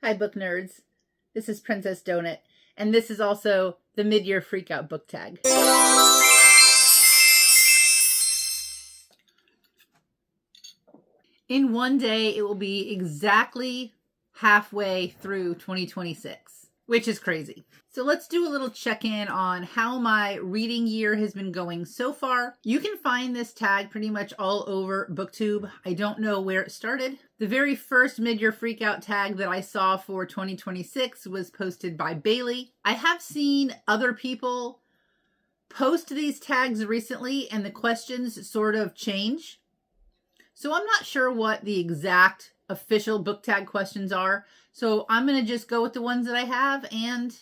Hi, book nerds. This is Princess Donut, and this is also the mid-year freakout book tag. In one day, it will be exactly halfway through 2026, which is crazy. So let's do a little check-in on how my reading year has been going so far. You can find this tag pretty much all over Booktube. I don't know where it started. The very first mid-year freakout tag that I saw for 2026 was posted by Bailey. I have seen other people post these tags recently and the questions sort of change. So I'm not sure what the exact official book tag questions are. So I'm going to just go with the ones that I have and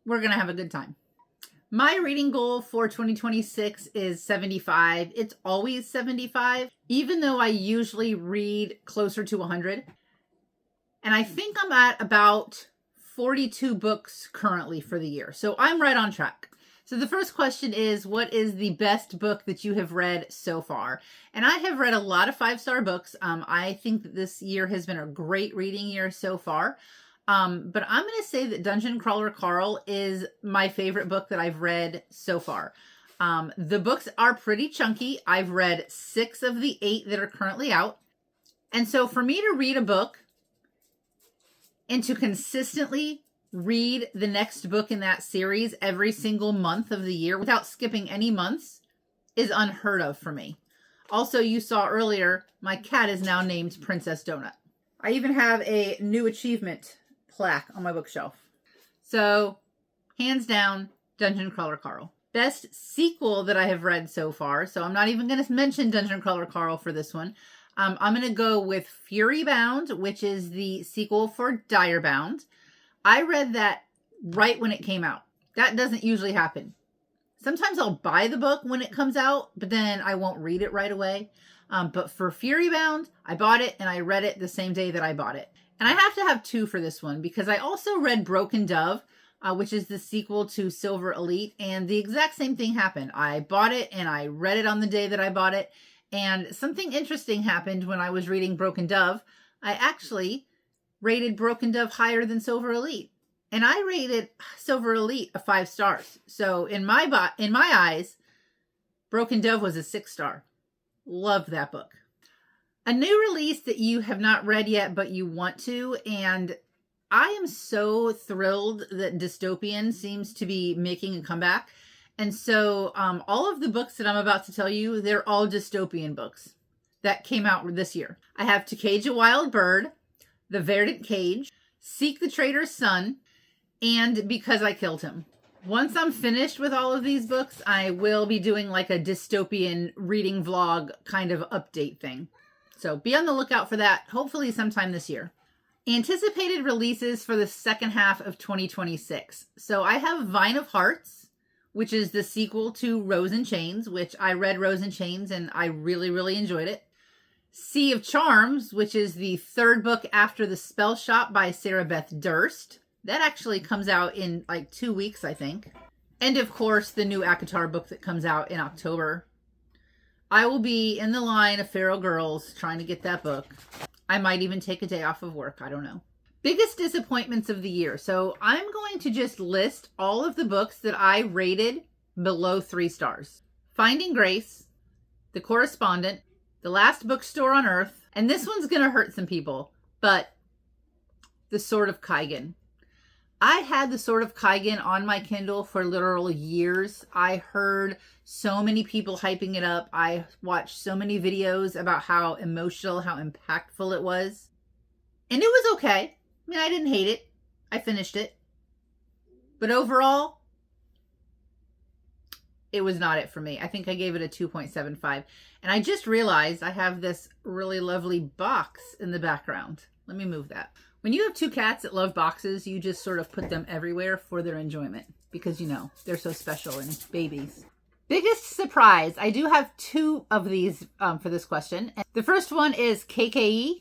we're going to have a good time. My reading goal for 2026 is 75. It's always 75, even though I usually read closer to 100. And I think I'm at about 42 books currently for the year. So I'm right on track. So the first question is, what is the best book that you have read so far? And I have read a lot of 5-star books. I think that this year has been a great reading year so far. But I'm going to say that Dungeon Crawler Carl is my favorite book that I've read so far. The books are pretty chunky. I've read 6 of the 8 that are currently out. And so for me to read a book and to consistently read the next book in that series every single month of the year without skipping any months is unheard of for me. Also, you saw earlier, my cat is now named Princess Donut. I even have a new achievement plaque on my bookshelf. So, hands down, Dungeon Crawler Carl. Best sequel that I have read so far. So I'm not even going to mention Dungeon Crawler Carl for this one. I'm going to go with Fury Bound, which is the sequel for Dire Bound. I read that right when it came out. That doesn't usually happen. Sometimes I'll buy the book when it comes out, but then I won't read it right away. But for Fury Bound, I bought it and I read it the same day that I bought it. And I have to have 2 for this one because I also read Broken Dove, which is the sequel to Silver Elite. And the exact same thing happened. I bought it and I read it on the day that I bought it. And something interesting happened when I was reading Broken Dove. I actually rated Broken Dove higher than Silver Elite. And I rated Silver Elite a 5 stars. So in my eyes, Broken Dove was a 6-star. Love that book. A new release that you have not read yet, but you want to. And I am so thrilled that dystopian seems to be making a comeback. And so all of the books that I'm about to tell you, they're all dystopian books that came out this year. I have To Cage a Wild Bird, The Verdant Cage, Seek the Traitor's Son, and Because I Killed Him. Once I'm finished with all of these books, I will be doing like a dystopian reading vlog kind of update thing. So be on the lookout for that, hopefully sometime this year. Anticipated releases for the second half of 2026. So I have Vine of Hearts, which is the sequel to Rose in Chains, which I read Rose in Chains and I really, really enjoyed it. Sea of Charms, which is the 3rd book after The Spell Shop by Sarah Beth Durst. That actually comes out in like 2 weeks, I think. And of course, the new ACOTAR book that comes out in October. I will be in the line of Feral Girls trying to get that book. I might even take a day off of work. I don't know. Biggest disappointments of the year. So I'm going to just list all of the books that I rated below 3 stars. Finding Grace, The Correspondent, The Last Bookstore on Earth, and this one's going to hurt some people, but The Sword of Kaigan. I had The Sword of Kaigan on my Kindle for literal years. I heard so many people hyping it up. I watched so many videos about how emotional, how impactful it was. And it was okay. I mean, I didn't hate it. I finished it. But overall, it was not it for me. I think I gave it a 2.75. And I just realized I have this really lovely box in the background. Let me move that. When you have 2 cats that love boxes, you just sort of put them everywhere for their enjoyment because, you know, they're so special and babies. Biggest surprise. I do have 2 of these for this question. The first one is KKE.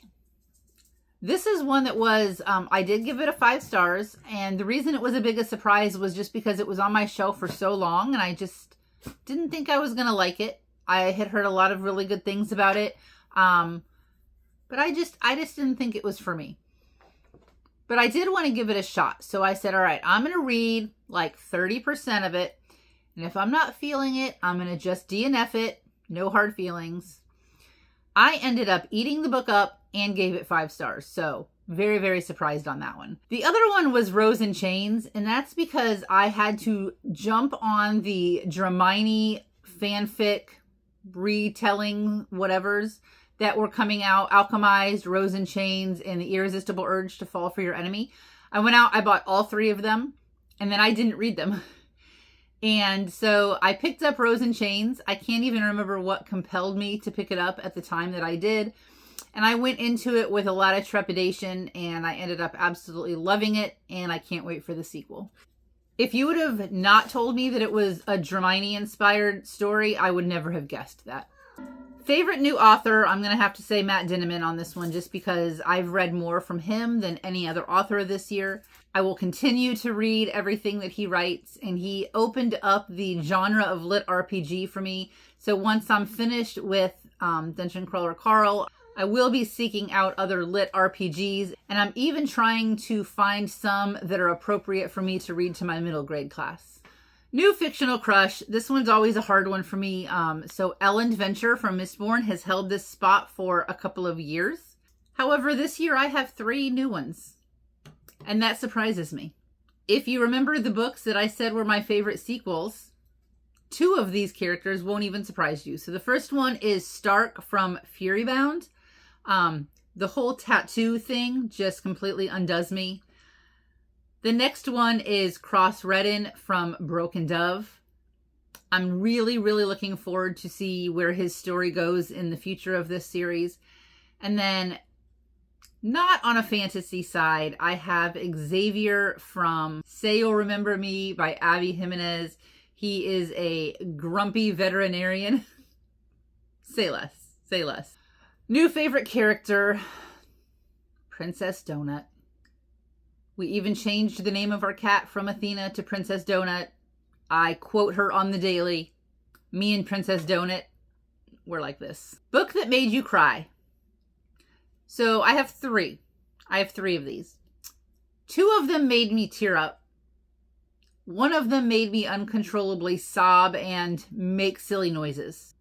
This is one that was, I did give it a 5 stars. And the reason it was a biggest surprise was just because it was on my shelf for so long. And I just didn't think I was going to like it. I had heard a lot of really good things about it. But I just didn't think it was for me. But I did want to give it a shot. So I said, all right, I'm going to read like 30% of it. And if I'm not feeling it, I'm going to just DNF it. No hard feelings. I ended up eating the book up and gave it 5 stars. So very, very surprised on that one. The other one was Rose in Chains. And that's because I had to jump on the Dramini fanfic retelling whatevers that were coming out, Alchemized, Rose in Chains, and The Irresistible Urge to Fall for Your Enemy. I went out, I bought all 3 of them, and then I didn't read them. And so I picked up Rose in Chains. I can't even remember what compelled me to pick it up at the time that I did. And I went into it with a lot of trepidation, and I ended up absolutely loving it, and I can't wait for the sequel. If you would have not told me that it was a Dramini-inspired story, I would never have guessed that. Favorite new author, I'm going to have to say Matt Dinniman on this one, just because I've read more from him than any other author this year. I will continue to read everything that he writes, and he opened up the genre of lit RPG for me. So once I'm finished with Dungeon Crawler Carl, I will be seeking out other lit RPGs, and I'm even trying to find some that are appropriate for me to read to my middle grade class. New fictional crush. This one's always a hard one for me. So Ellen Venture from Mistborn has held this spot for a couple of years. However, this year I have 3 new ones, and that surprises me. If you remember the books that I said were my favorite sequels, 2 of these characters won't even surprise you. So the first one is Stark from Furybound. The whole tattoo thing just completely undoes me. The next one is Cross Redden from Broken Dove. I'm really, really looking forward to see where his story goes in the future of this series. And then, not on a fantasy side, I have Xavier from Say You'll Remember Me by Abby Jimenez. He is a grumpy veterinarian. Say less. Say less. New favorite character, Princess Donut. We even changed the name of our cat from Athena to Princess Donut. I quote her on the daily. Me and Princess Donut, we're like this. Book that made you cry. So I have 3. I have 3 of these. 2 of them made me tear up. 1 of them made me uncontrollably sob and make silly noises.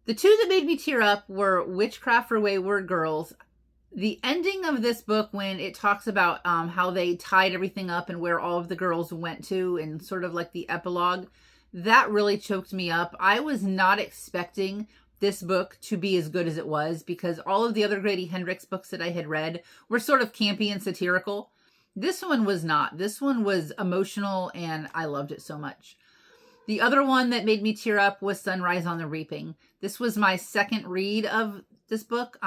The 2 that made me tear up were Witchcraft for Wayward Girls. The ending of this book, when it talks about how they tied everything up and where all of the girls went to, and sort of like the epilogue, that really choked me up. I was not expecting this book to be as good as it was, because all of the other Grady Hendrix books that I had read were sort of campy and satirical. This one was not. This one was emotional, and I loved it so much. The other one that made me tear up was Sunrise on the Reaping. This was my second read of this book.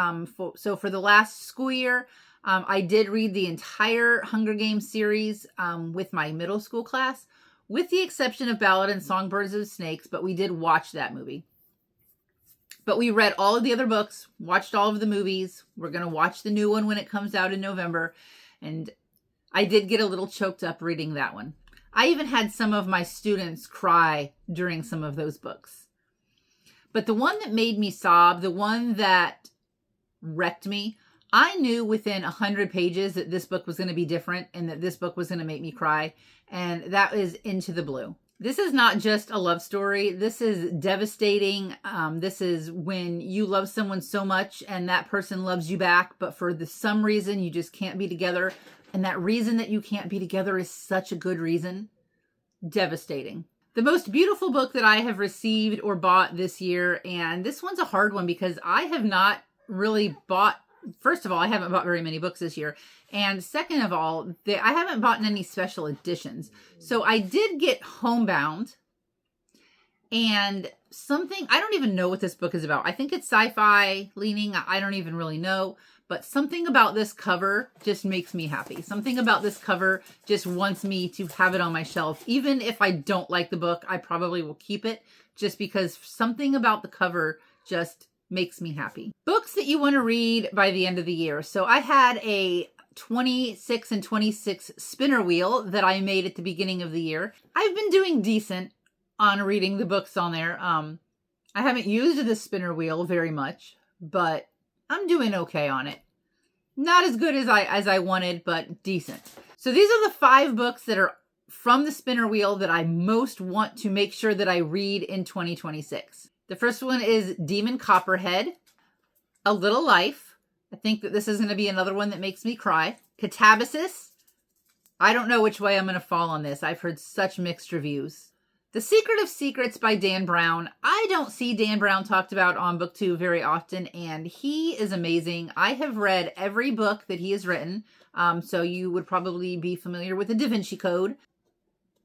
So for the last school year, I did read the entire Hunger Games series with my middle school class, with the exception of Ballad and Songbirds of Snakes, but we did watch that movie. But we read all of the other books, watched all of the movies. We're going to watch the new one when it comes out in November. And I did get a little choked up reading that one. I even had some of my students cry during some of those books. But the one that made me sob, the one that wrecked me, I knew within 100 pages that this book was going to be different and that this book was going to make me cry. And that is Into the Blue. This is not just a love story. This is devastating. This is when you love someone so much and that person loves you back, but for some reason you just can't be together. And that reason that you can't be together is such a good reason. Devastating. The most beautiful book that I have received or bought this year, and this one's a hard one because I have not really bought, first of all, I haven't bought very many books this year. And second of all, I haven't bought any special editions. So I did get Homebound, and something, I don't even know what this book is about. I think it's sci-fi leaning. I don't even really know. But something about this cover just makes me happy. Something about this cover just wants me to have it on my shelf. Even if I don't like the book, I probably will keep it just because something about the cover just makes me happy. Books that you want to read by the end of the year. So I had a 26 and 26 spinner wheel that I made at the beginning of the year. I've been doing decent on reading the books on there. I haven't used the spinner wheel very much, but I'm doing okay on it. Not as good as I wanted, but decent. So these are the 5 books that are from the spinner wheel that I most want to make sure that I read in 2026. The first one is Demon Copperhead, A Little Life. I think that this is going to be another one that makes me cry. Catabasis. I don't know which way I'm going to fall on this. I've heard such mixed reviews. The Secret of Secrets by Dan Brown. I don't see Dan Brown talked about on Booktube very often, and he is amazing. I have read every book that he has written, so you would probably be familiar with the Da Vinci Code.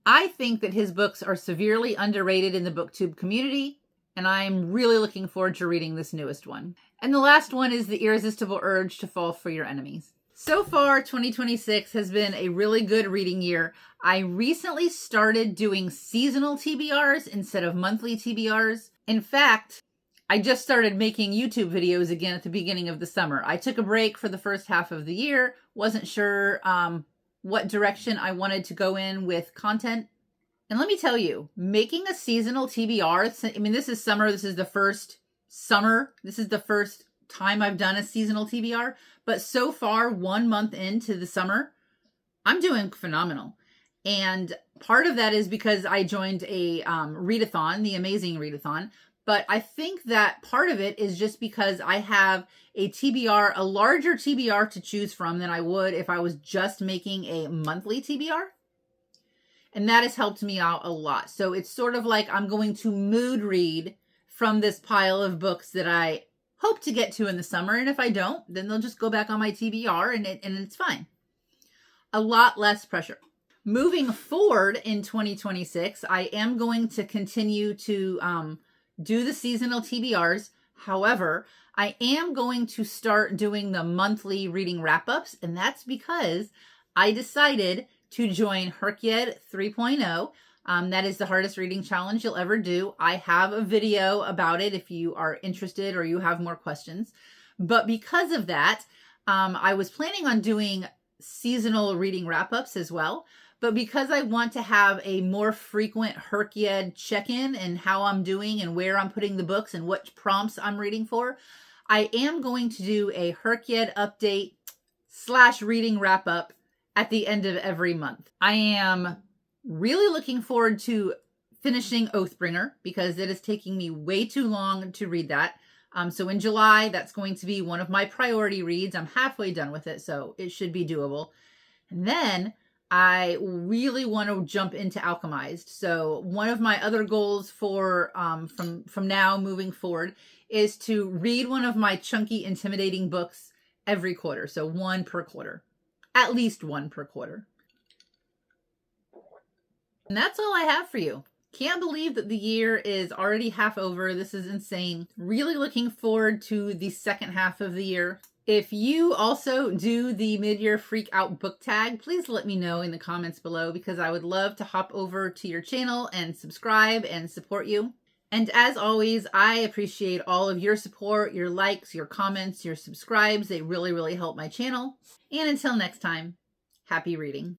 I think that his books are severely underrated in the Booktube community, and I'm really looking forward to reading this newest one. And the last one is The Irresistible Urge to Fall for Your Enemies. So far, 2026 has been a really good reading year. I recently started doing seasonal TBRs instead of monthly TBRs. In fact, I just started making YouTube videos again at the beginning of the summer. I took a break for the first half of the year, wasn't sure what direction I wanted to go in with content. And let me tell you, making a seasonal TBR, I mean, this is summer. This is the first summer. This is the first time I've done a seasonal TBR. But so far, 1 month into the summer, I'm doing phenomenal. And part of that is because I joined a readathon, the Amazing Readathon. But I think that part of it is just because I have a TBR, a larger TBR to choose from than I would if I was just making a monthly TBR. And that has helped me out a lot. So it's sort of like I'm going to mood read from this pile of books that I hope to get to in the summer. And if I don't, then they'll just go back on my TBR and it's fine. A lot less pressure. Moving forward in 2026, I am going to continue to do the seasonal TBRs. However, I am going to start doing the monthly reading wrap-ups, and that's because I decided to join Herkyed 3.0. That is the hardest reading challenge you'll ever do. I have a video about it if you are interested or you have more questions. But because of that, I was planning on doing seasonal reading wrap-ups as well. But because I want to have a more frequent Herkyed check-in and how I'm doing and where I'm putting the books and what prompts I'm reading for, I am going to do a Herkyed update / reading wrap-up at the end of every month. I am really looking forward to finishing Oathbringer because it is taking me way too long to read that. So in July, that's going to be one of my priority reads. I'm halfway done with it, so it should be doable. And then I really want to jump into Alchemized. So one of my other goals for from now moving forward is to read one of my chunky, intimidating books every quarter. So 1 per quarter, at least 1 per quarter. And that's all I have for you. Can't believe that the year is already half over. This is insane. Really looking forward to the second half of the year. If you also do the mid-year freak out book tag, please let me know in the comments below because I would love to hop over to your channel and subscribe and support you. And as always, I appreciate all of your support, your likes, your comments, your subscribes. They really, really help my channel. And until next time, happy reading.